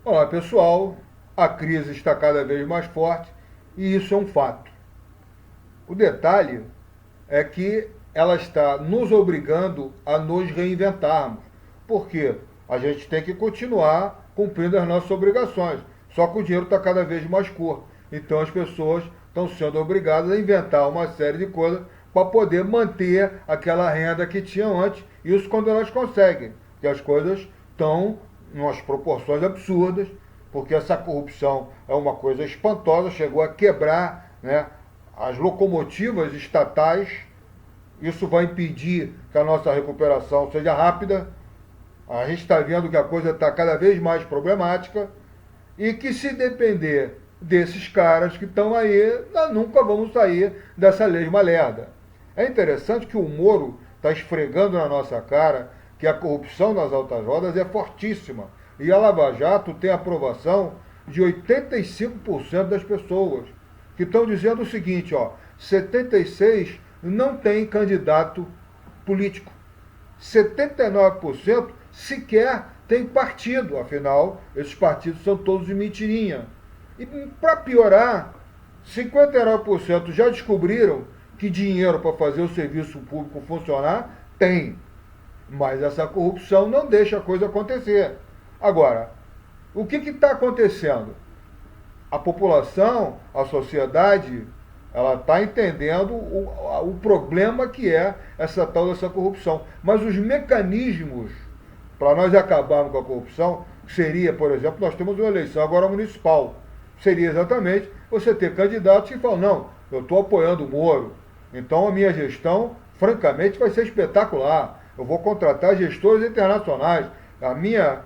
Olá, pessoal. A crise está cada vez mais forte e isso é um fato. O detalhe é que ela está nos obrigando a nos reinventarmos. Porque a gente tem que continuar cumprindo as nossas obrigações. Só que o dinheiro está cada vez mais curto. Então as pessoas estão sendo obrigadas a inventar uma série de coisas para poder manter aquela renda que tinham antes. Isso quando elas conseguem. Porque as coisas estão em umas proporções absurdas, porque essa corrupção é uma coisa espantosa, chegou a quebrar, né, as locomotivas estatais. Isso vai impedir que a nossa recuperação seja rápida. A gente está vendo que a coisa está cada vez mais problemática e que, se depender desses caras que estão aí, nós nunca vamos sair dessa lesma lerda. É interessante que o Moro está esfregando na nossa cara que a corrupção nas altas rodas é fortíssima. E a Lava Jato tem aprovação de 85% das pessoas, que estão dizendo o seguinte, 76% não tem candidato político. 79% sequer tem partido, afinal, esses partidos são todos de mentirinha. E para piorar, 59% já descobriram que dinheiro para fazer o serviço público funcionar tem. Mas essa corrupção não deixa a coisa acontecer. Agora, o que está acontecendo? A população, a sociedade, ela está entendendo o problema que é essa tal dessa corrupção. Mas os mecanismos para nós acabarmos com a corrupção seria, por exemplo, nós temos uma eleição agora municipal. Seria exatamente você ter candidatos que falam, não, eu estou apoiando o Moro, então a minha gestão, francamente, vai ser espetacular. Eu vou contratar gestores internacionais. A minha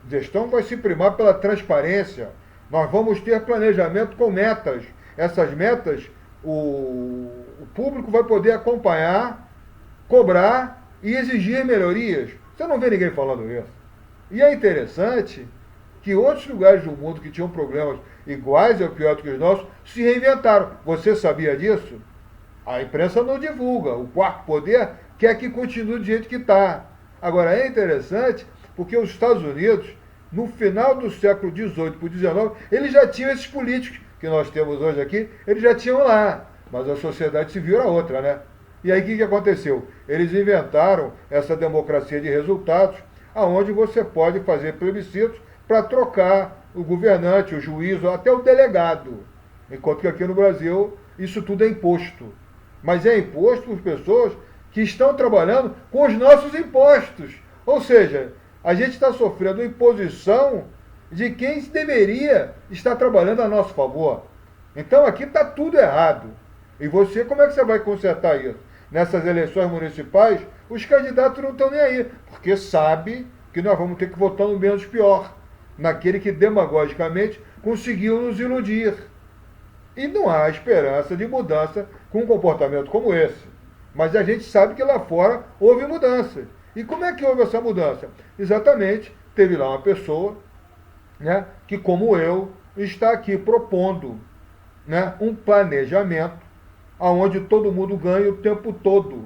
gestão vai se primar pela transparência. Nós vamos ter planejamento com metas. Essas metas, o público vai poder acompanhar, cobrar e exigir melhorias. Você não vê ninguém falando isso. E é interessante que outros lugares do mundo que tinham problemas iguais ou piores que os nossos se reinventaram. Você sabia disso? A imprensa não divulga. O quarto poder quer que continue do jeito que está. Agora, é interessante porque os Estados Unidos, no final do século XVIII para o XIX, eles já tinham esses políticos que nós temos hoje aqui, eles já tinham lá. Mas a sociedade civil era outra, né? E aí o que aconteceu? Eles inventaram essa democracia de resultados, aonde você pode fazer plebiscitos para trocar o governante, o juiz, até o delegado. Enquanto que aqui no Brasil, isso tudo é imposto. Mas é imposto por pessoas que estão trabalhando com os nossos impostos. Ou seja, a gente está sofrendo imposição de quem deveria estar trabalhando a nosso favor. Então aqui está tudo errado. E você, como é que você vai consertar isso? Nessas eleições municipais, os candidatos não estão nem aí, porque sabe que nós vamos ter que votar no menos pior, naquele que demagogicamente conseguiu nos iludir. E não há esperança de mudança com um comportamento como esse. Mas a gente sabe que lá fora houve mudança. E como é que houve essa mudança? Exatamente, teve lá uma pessoa, né, que, como eu, está aqui propondo, né, um planejamento onde todo mundo ganha o tempo todo.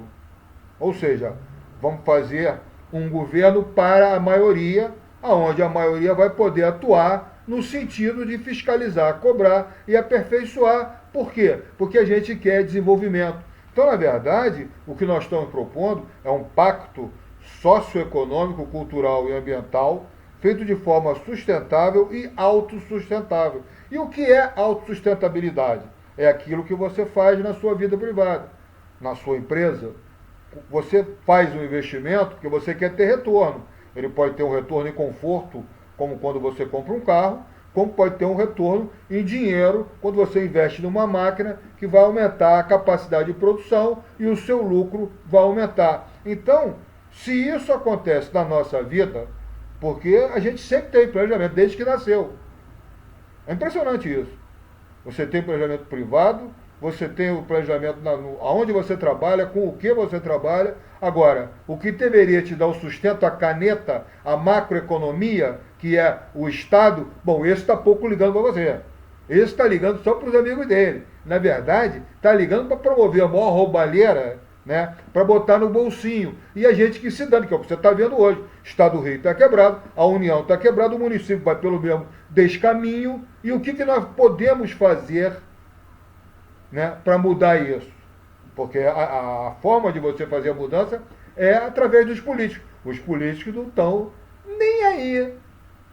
Ou seja, vamos fazer um governo para a maioria, onde a maioria vai poder atuar no sentido de fiscalizar, cobrar e aperfeiçoar. Por quê? Porque a gente quer desenvolvimento. Então, na verdade, o que nós estamos propondo é um pacto socioeconômico, cultural e ambiental feito de forma sustentável e autossustentável. E o que é autossustentabilidade? É aquilo que você faz na sua vida privada, na sua empresa. Você faz um investimento porque você quer ter retorno. Ele pode ter um retorno em conforto, como quando você compra um carro, como pode ter um retorno em dinheiro quando você investe numa máquina que vai aumentar a capacidade de produção e o seu lucro vai aumentar. Então, se isso acontece na nossa vida, porque a gente sempre tem planejamento, desde que nasceu. É impressionante isso. Você tem planejamento privado, você tem o planejamento aonde você trabalha, com o que você trabalha. Agora, o que deveria te dar o sustento, a caneta, a macroeconomia, que é o Estado, bom, esse está pouco ligando para você. Esse está ligando só para os amigos dele. Na verdade, está ligando para promover a maior roubalheira né, para botar no bolsinho. E a gente que se dane, que é o que você está vendo hoje. O Estado do Rio está quebrado, a União está quebrada, o município vai pelo mesmo descaminho. E o que nós podemos fazer, né, para mudar isso? Porque a forma de você fazer a mudança é através dos políticos. Os políticos não estão nem aí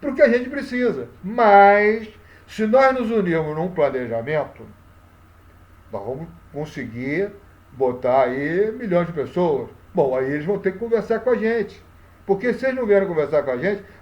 para o que a gente precisa. Mas, se nós nos unirmos num planejamento, nós vamos conseguir botar aí milhões de pessoas. Bom, aí eles vão ter que conversar com a gente. Porque se eles não vierem conversar com a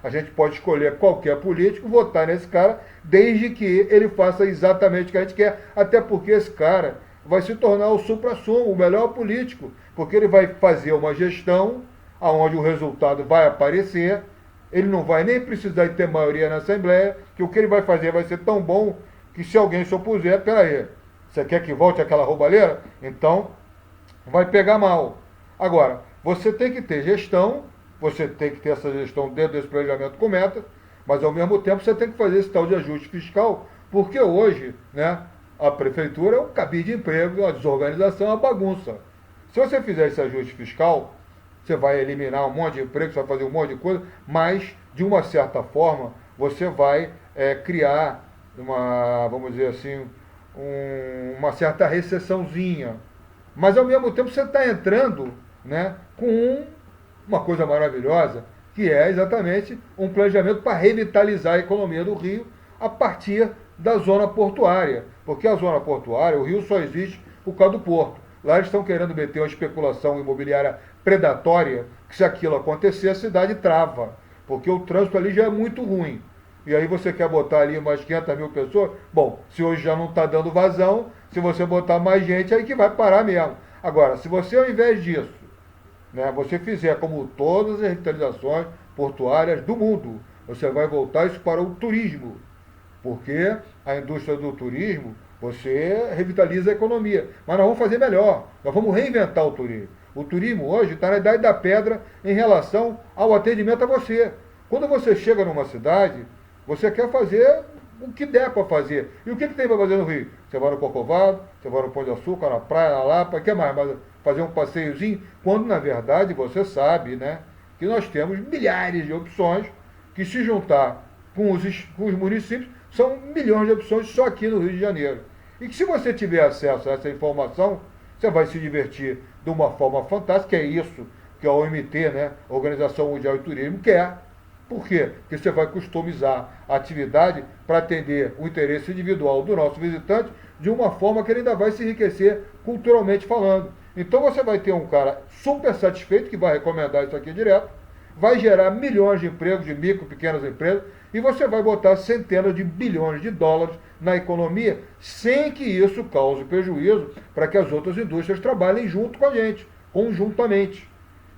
gente pode escolher qualquer político, votar nesse cara, desde que ele faça exatamente o que a gente quer. Até porque esse cara vai se tornar o supra-sumo, o melhor político. Porque ele vai fazer uma gestão onde o resultado vai aparecer, ele não vai nem precisar de ter maioria na Assembleia, que o que ele vai fazer vai ser tão bom que se alguém se opuser, peraí, você quer que volte aquela roubalheira? Então, vai pegar mal. Agora, você tem que ter gestão, você tem que ter essa gestão dentro desse planejamento com metas, mas ao mesmo tempo você tem que fazer esse tal de ajuste fiscal, porque hoje, né, a prefeitura é um cabide de emprego, uma desorganização, uma bagunça. Se você fizer esse ajuste fiscal, você vai eliminar um monte de emprego, você vai fazer um monte de coisa, mas, de uma certa forma, você vai criar vamos dizer assim, uma certa recessãozinha. Mas, ao mesmo tempo, você está entrando, né, com uma coisa maravilhosa, que é exatamente um planejamento para revitalizar a economia do Rio a partir da zona portuária. Porque a zona portuária, o Rio só existe por causa do porto. Lá eles estão querendo meter uma especulação imobiliária predatória, que se aquilo acontecer, a cidade trava. Porque o trânsito ali já é muito ruim. E aí você quer botar ali mais 500 mil pessoas? Bom, se hoje já não está dando vazão, se você botar mais gente, aí que vai parar mesmo. Agora, se você ao invés disso, né, você fizer como todas as revitalizações portuárias do mundo, você vai voltar isso para o turismo. Porque a indústria do turismo, você revitaliza a economia. Mas nós vamos fazer melhor, nós vamos reinventar o turismo. O turismo hoje está na idade da pedra em relação ao atendimento a você. Quando você chega numa cidade, você quer fazer o que der para fazer. E o que tem para fazer no Rio? Você vai no Corcovado, você vai no Pão de Açúcar, na praia, na Lapa, o que mais? Fazer um passeiozinho, quando na verdade você sabe, né, que nós temos milhares de opções que, se juntar com os municípios, são milhões de opções só aqui no Rio de Janeiro. E que, se você tiver acesso a essa informação, você vai se divertir de uma forma fantástica. É isso que a OMT, né, Organização Mundial de Turismo, quer. Por quê? Porque você vai customizar a atividade para atender o interesse individual do nosso visitante de uma forma que ele ainda vai se enriquecer culturalmente falando. Então você vai ter um cara super satisfeito que vai recomendar isso aqui direto, vai gerar milhões de empregos, de micro, pequenas empresas, e você vai botar centenas de bilhões de dólares na economia, sem que isso cause prejuízo para que as outras indústrias trabalhem junto com a gente, conjuntamente.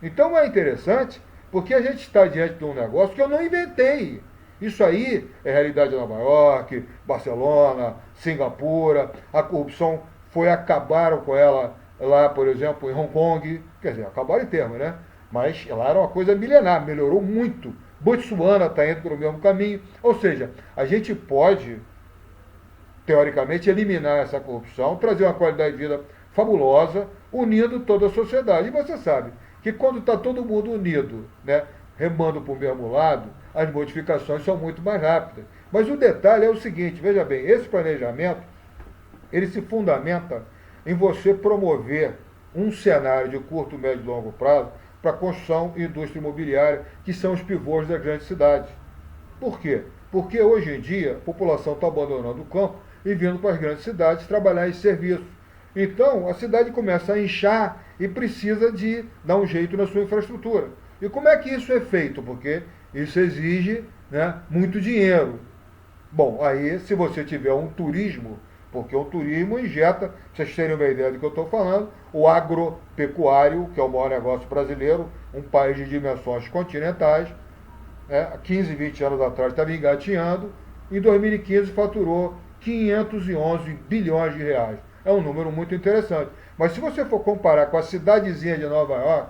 Então é interessante, porque a gente está diante de um negócio que eu não inventei. Isso aí é realidade em Nova York, Barcelona, Singapura. A corrupção acabaram com ela lá, por exemplo, em Hong Kong. Quer dizer, acabaram em termos, né? Mas lá era uma coisa milenar, melhorou muito. Botsuana está indo pelo mesmo caminho. Ou seja, a gente pode, teoricamente, eliminar essa corrupção, trazer uma qualidade de vida fabulosa, unindo toda a sociedade. E você sabe que quando está todo mundo unido, né, remando para o mesmo lado, as modificações são muito mais rápidas. Mas o detalhe é o seguinte, veja bem, esse planejamento, ele se fundamenta em você promover um cenário de curto, médio e longo prazo para a construção e indústria imobiliária, que são os pivôs das grandes cidades. Por quê? Porque hoje em dia a população está abandonando o campo e vindo para as grandes cidades trabalhar em serviços. Então a cidade começa a inchar e precisa de dar um jeito na sua infraestrutura. E como é que isso é feito? Porque isso exige, né, muito dinheiro. Bom, aí se você tiver um turismo, porque o turismo injeta, para vocês terem uma ideia do que eu estou falando, o agropecuário, que é o maior negócio brasileiro, um país de dimensões continentais, 15, 20 anos atrás estava engatinhando, em 2015 faturou 511 bilhões de reais. É um número muito interessante. Mas se você for comparar com a cidadezinha de Nova York,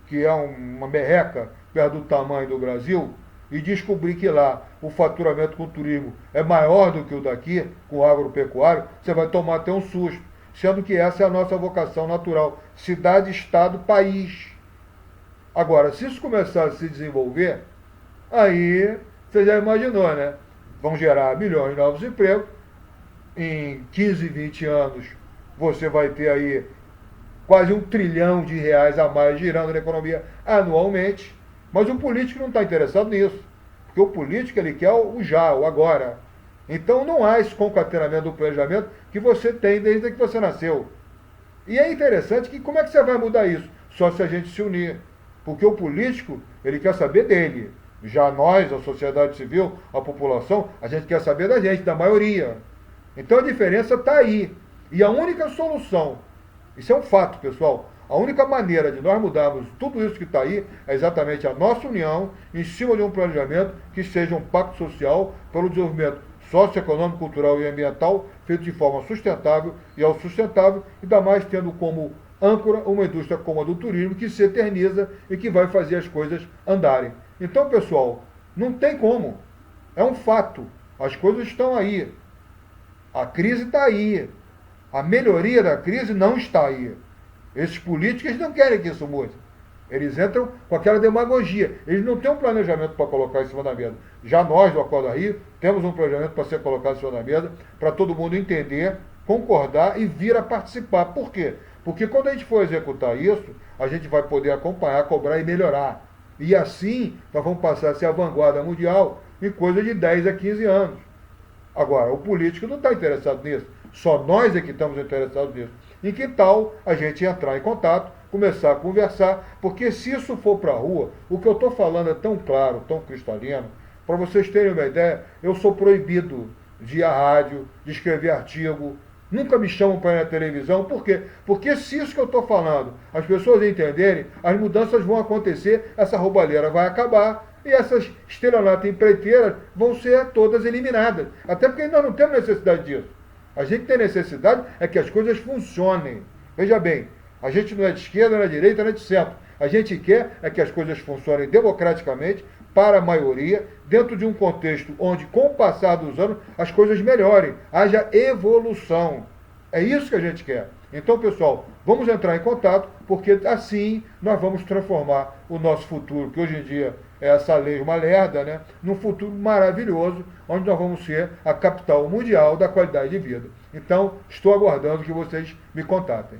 que é uma merreca perto do tamanho do Brasil, e descobrir que lá o faturamento com o turismo é maior do que o daqui, com o agropecuário, você vai tomar até um susto. sendo que essa é a nossa vocação natural, cidade, estado, país. Agora, se isso começar a se desenvolver, aí você já imaginou, né? Vão gerar milhões de novos empregos, em 15, 20 anos você vai ter aí quase R$ 1 trilhão a mais girando na economia anualmente, mas o político não está interessado nisso, porque o político ele quer o já, o agora. Então não há esse concatenamento do planejamento que você tem desde que você nasceu. E é interessante que como é que você vai mudar isso? Só se a gente se unir. Porque o político, ele quer saber dele. Já nós, a sociedade civil, a população, a gente quer saber da gente, da maioria. Então a diferença está aí. E a única solução, isso é um fato, pessoal, a única maneira de nós mudarmos tudo isso que está aí é exatamente a nossa união em cima de um planejamento que seja um pacto social pelo desenvolvimento socioeconômico, cultural e ambiental feito de forma sustentável e autossustentável, e ainda mais tendo como âncora uma indústria como a do turismo que se eterniza e que vai fazer as coisas andarem. Então, pessoal, não tem como. É um fato. As coisas estão aí. A crise está aí. A melhoria da crise não está aí. Esses políticos não querem que isso mude. Eles entram com aquela demagogia. Eles não têm um planejamento para colocar em cima da mesa. Já nós, do Acorda Rio, temos um planejamento para ser colocado em cima da mesa, para todo mundo entender, concordar e vir a participar. Por quê? Porque quando a gente for executar isso, a gente vai poder acompanhar, cobrar e melhorar. E assim, nós vamos passar a ser a vanguarda mundial em coisa de 10 a 15 anos. Agora, o político não está interessado nisso. Só nós é que estamos interessados nisso. E que tal a gente entrar em contato, começar a conversar, porque se isso for para a rua, o que eu estou falando é tão claro, tão cristalino, para vocês terem uma ideia, eu sou proibido de ir à rádio, de escrever artigo, nunca me chamam para ir na televisão, por quê? Porque se isso que eu estou falando, as pessoas entenderem, as mudanças vão acontecer, essa roubalheira vai acabar, e essas estelionatas empreiteiras vão ser todas eliminadas. Até porque nós não temos necessidade disso. A gente tem necessidade é que as coisas funcionem. Veja bem, a gente não é de esquerda, não é de direita, não é de centro. A gente quer é que as coisas funcionem democraticamente, para a maioria, dentro de um contexto onde, com o passar dos anos, as coisas melhorem, haja evolução. É isso que a gente quer. Então, pessoal, vamos entrar em contato, porque assim nós vamos transformar o nosso futuro, que hoje em dia é essa lei uma lerda, né, num futuro maravilhoso, onde nós vamos ser a capital mundial da qualidade de vida. Então, estou aguardando que vocês me contatem.